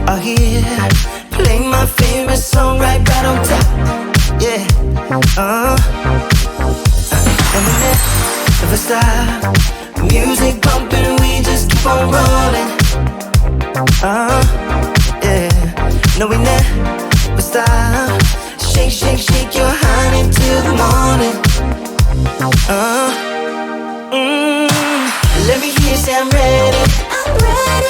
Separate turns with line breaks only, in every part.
are here. Play my favorite song right on top. Yeah. And we never stop. Music pumping, we just keep on rolling. Yeah. No, we never stop. Shake, shake, shake your honey till the morning. Let me hear you say I'm ready. I'm ready.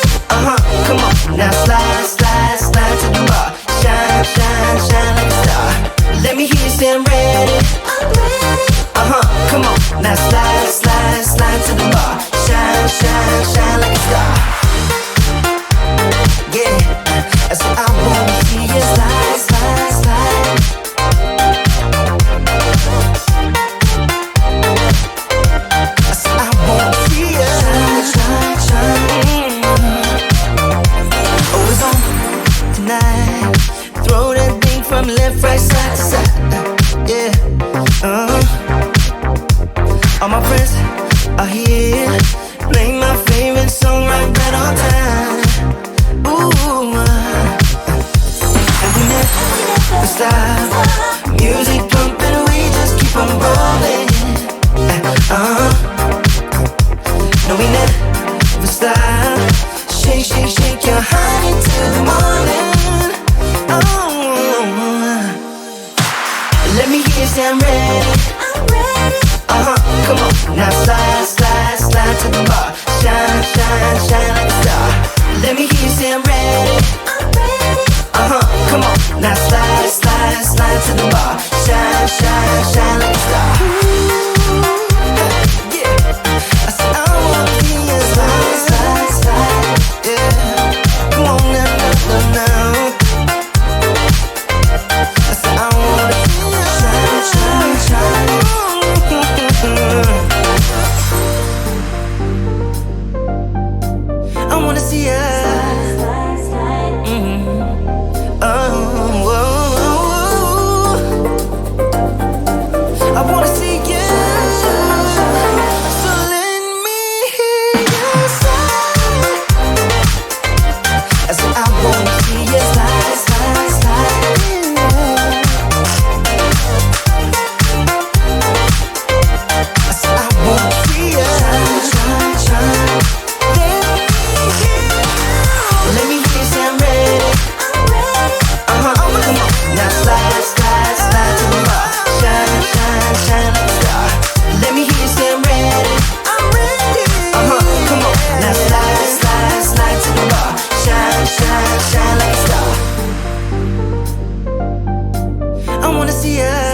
Come on, now slide, slide, slide to the bar. Shine, shine, shine like a star. Let me hear you say I'm ready. I'm ready. Come on, now slide, slide, slide to the bar. Shine, shine, shine like a star. Yeah, I said I wanna see you slide, slide, slide. I said I wanna see you shine, shine, shine. Oh, it's on tonight. Throw that thing from left, right, side to side. Yeah, all my friends are here. Play my favorite song right on time. Ooh, and we never stop. Music pumping, we just keep on rolling. No, we never stop. Shake, shake, shake your honey till the morning. Let me hear you say I'm ready. I'm ready. Come on, now slide, slide, slide to the bar. Shine, shine, shine like a star. Let me hear you say I'm ready. I'm ready. Come on, now slide, slide, slide to the bar. Shine, shine, shine like a star. Yeah, I said I wanna see you slide, slide, slide. Yeah, come on now, now, now. I said I wanna see you shine, shine, shine. I wanna see ya. I wanna see ya. So let me hear you say. I said I wanna see ya slide, slide, slide. I said I wanna see ya shine, shine, shine. Let me hear you say I'm ready. I'm ready. Come on, now slide, slide, slide to the bar. Shine, shine, shine like a star. Let me hear you say I'm ready. I'm ready. Come on, now slide, slide, slide to the bar. Shine, shine, shine like a star. I wanna see ya.